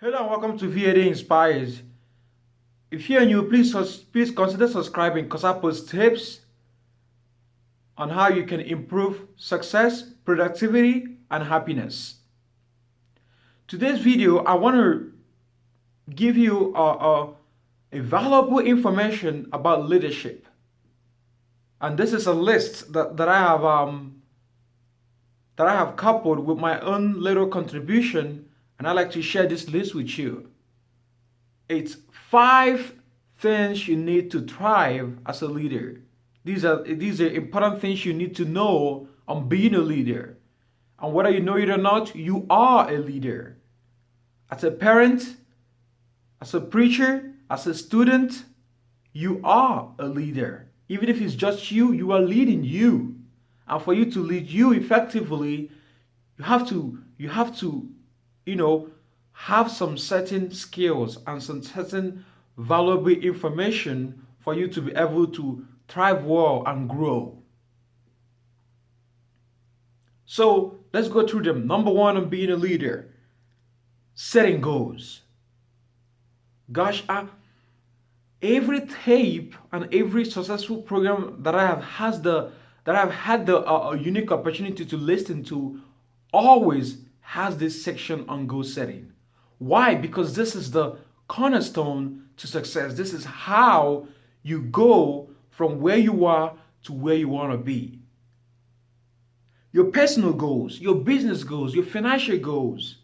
Hello and welcome to VAD Inspires. If you're new, please consider subscribing because I post tips on how you can improve success, productivity, and happiness. Today's video, I want to give you a valuable information about leadership, and this is a list that I have coupled with my own little contribution, and I'd like to share this list with you. It's 5 things you need to thrive as a leader. These are important things you need to know on being a leader. And whether you know it or not, you are a leader. As a parent, as a preacher, as a student, you are a leader. Even if it's just you, you are leading you. And for you to lead you effectively, you have to have some certain skills and some certain valuable information for you to be able to thrive well and grow. So let's go through them. Number 1 on being a leader: setting goals. Gosh, every tape and every successful program that I've had the unique opportunity to listen to always has this section on goal setting. Why? Because this is the cornerstone to success. This is how you go from where you are to where you want to be. Your personal goals, your business goals, your financial goals.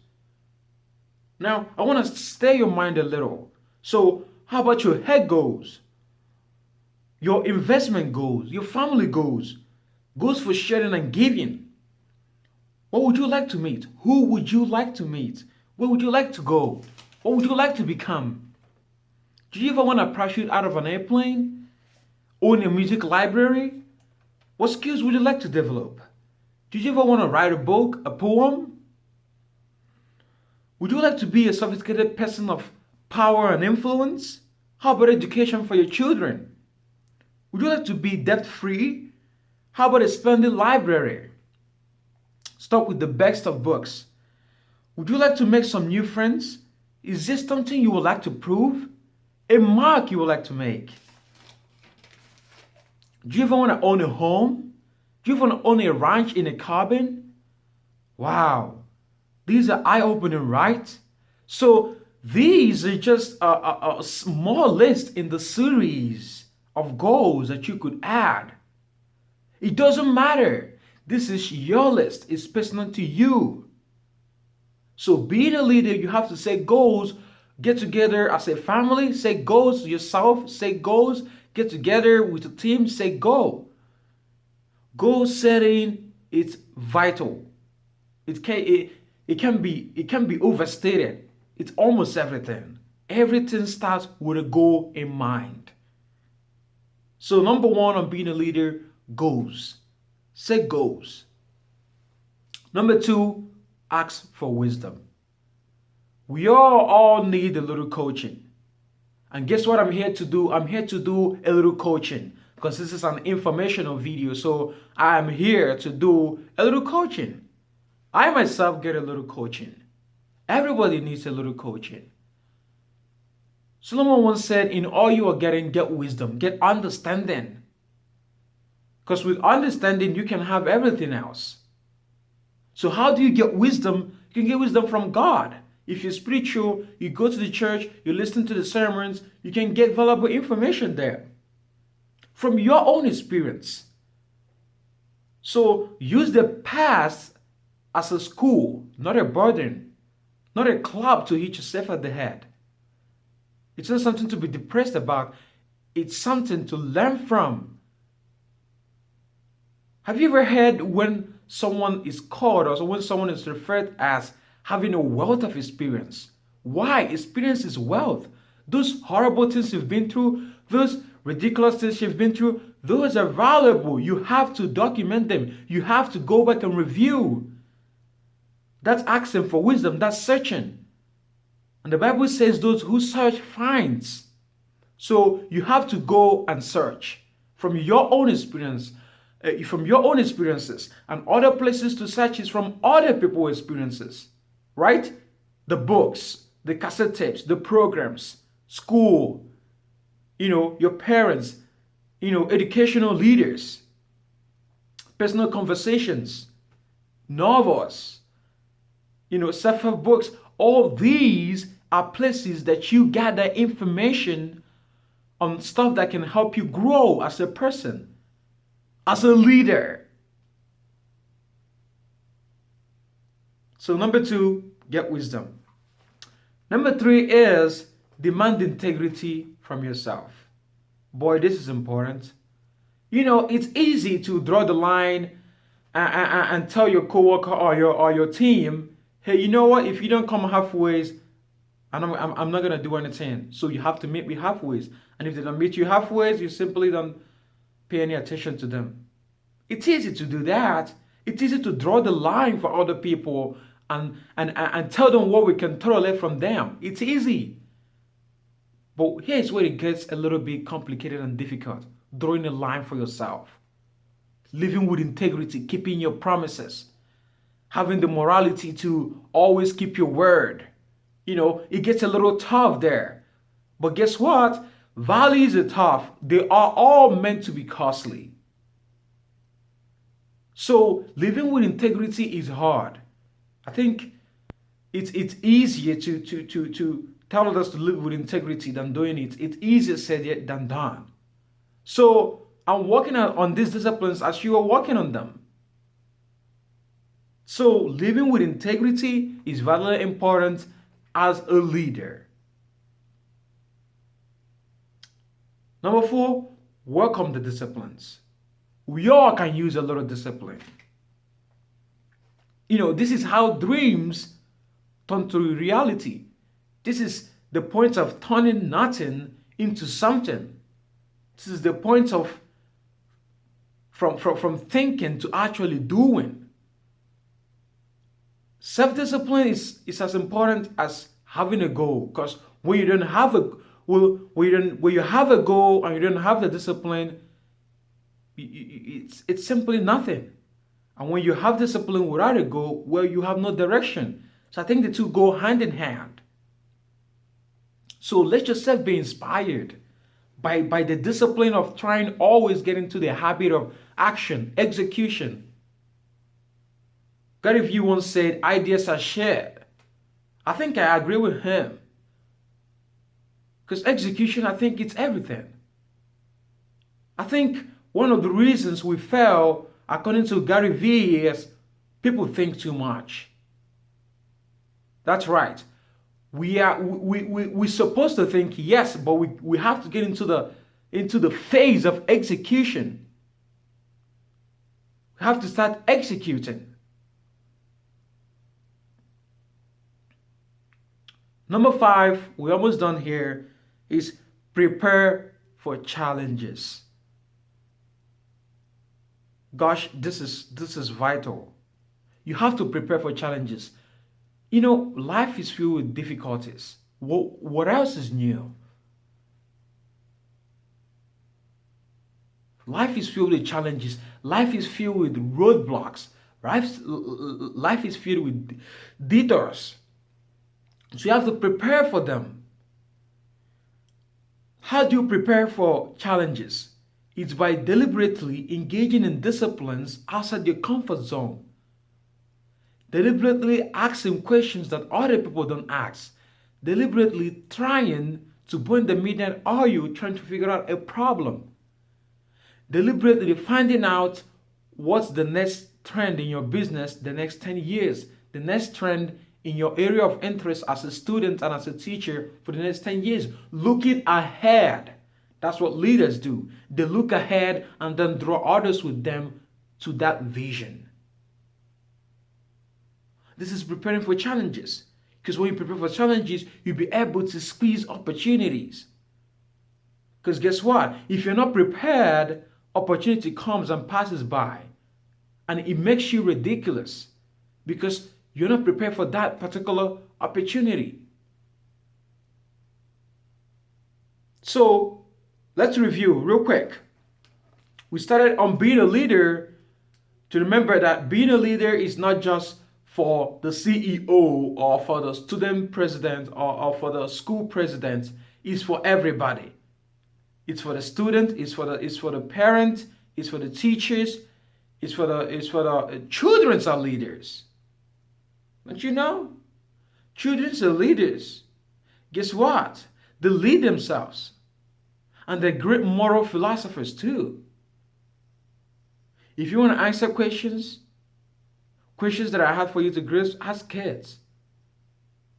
Now, I want to stir your mind a little. So, how about your head goals? Your investment goals, your family goals, goals for sharing and giving. What would you like to meet? Who would you like to meet? Where would you like to go? What would you like to become? Do you ever want to parachute out of an airplane? Own a music library? What skills would you like to develop? Do you ever want to write a book, a poem? Would you like to be a sophisticated person of power and influence? How about education for your children? Would you like to be debt-free? How about a splendid library? Start with the best of books. Would you like to make some new friends? Is this something you would like to prove? A mark you would like to make? Do you ever want to own a home? Do you ever want to own a ranch in a cabin? Wow, these are eye-opening, right? So these are just a small list in the series of goals that you could add. It doesn't matter. This is your list. It's personal to you. So being a leader, you have to set goals, get together as a family, set goals yourself, set goals, get together with a team, set goal. Goal setting is vital. It can be overstated. It's almost everything. Everything starts with a goal in mind. So number 1 on being a leader, goals. Set goals. Number 2, ask for wisdom. We all need a little coaching. And guess what I'm here to do? I'm here to do a little coaching because this is an informational video. So I'm here to do a little coaching. I myself get a little coaching. Everybody needs a little coaching. Solomon once said, in all you are getting, get wisdom, get understanding. Because with understanding, you can have everything else. So how do you get wisdom? You can get wisdom from God. If you're spiritual, you go to the church, you listen to the sermons, you can get valuable information there from your own experience. So use the past as a school, not a burden, not a club to hit yourself at the head. It's not something to be depressed about. It's something to learn from. Have you ever heard when someone is called or when someone is referred as having a wealth of experience? Why? Experience is wealth. Those horrible things you've been through, those ridiculous things you've been through, those are valuable. You have to document them. You have to go back and review. That's asking for wisdom. That's searching. And the Bible says those who search finds. So you have to go and search from your own experience. From your own experiences, and other places to search is from other people's experiences, right? The books, the cassette tapes, the programs, school, your parents, educational leaders, personal conversations, novels, self-help books. All these are places that you gather information on stuff that can help you grow as a person, as a leader. So number 2, get wisdom. Number 3 is demand integrity from yourself. Boy, this is important. It's easy to draw the line and tell your coworker or your team, hey, you know what? If you don't come halfway, I'm not gonna do anything. So you have to meet me halfway. And if they don't meet you halfway, you simply don't pay any attention to them. It's easy to do that. It's easy to draw the line for other people and tell them what we can tolerate from them. It's easy. But here's where it gets a little bit complicated and difficult. Drawing a line for yourself. Living with integrity, keeping your promises. Having the morality to always keep your word. It gets a little tough there. But guess what? Values are tough. They are all meant to be costly. So living with integrity is hard. I think it's easier to tell others to live with integrity than doing it. It's easier said than done. So I'm working on these disciplines as you are working on them. So living with integrity is very important as a leader. Number 4, welcome the disciplines. We all can use a little discipline. This is how dreams turn to reality. This is the point of turning nothing into something. This is the point of from thinking to actually doing. Self-discipline is as important as having a goal, because when you don't have a when you have a goal and you don't have the discipline, it's simply nothing. And when you have discipline without a goal, well, you have no direction. So I think the two go hand in hand. So let yourself be inspired by the discipline of trying always get into the habit of action, execution. Gary Vee once said, ideas are shared. I think I agree with him. Because execution, I think it's everything. I think one of the reasons we fail, according to Gary Vee, is people think too much. That's right. We're supposed to think yes, but we have to get into the phase of execution. We have to start executing. Number 5, we're almost done here, is prepare for challenges. Gosh, this is vital. You have to prepare for challenges. Life is filled with difficulties. What else is new? Life is filled with challenges. Life is filled with roadblocks. Life is filled with detours. So you have to prepare for them. How do you prepare for challenges? It's by deliberately engaging in disciplines outside your comfort zone. Deliberately asking questions that other people don't ask. Deliberately trying to burn the midnight oil trying to figure out a problem. Deliberately finding out what's the next trend in your business the next 10 years. The next trend in your area of interest as a student and as a teacher for the next 10 years. Looking ahead. That's what leaders do. They look ahead and then draw others with them to that vision. This is preparing for challenges. Because when you prepare for challenges, you'll be able to squeeze opportunities. Because guess what? If you're not prepared, opportunity comes and passes by. And it makes you ridiculous. Because you're not prepared for that particular opportunity. So, let's review real quick. We started on being a leader, to remember that being a leader is not just for the CEO or for the student president or for the school president. It's for everybody. It's for the student, it's for the parent, it's for the teachers, it's for the children are leaders. Don't you know? Children are leaders. Guess what? They lead themselves. And they're great moral philosophers too. If you want to answer questions that I have for you to grasp, ask kids.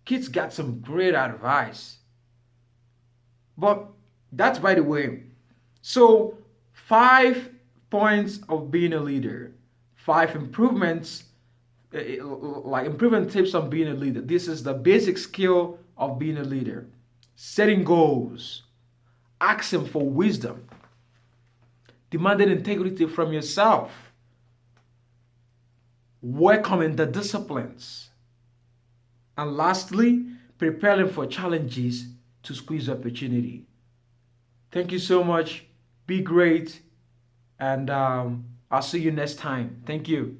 Kids got some great advice. But that's by the way. So, 5 points of being a leader, 5 improvements, like improvement tips on being a leader. This is the basic skill of being a leader. Setting goals, asking for wisdom, demanding integrity from yourself, welcoming the disciplines, and lastly, preparing for challenges to squeeze opportunity. Thank you so much. Be great. And I'll see you next time. Thank you.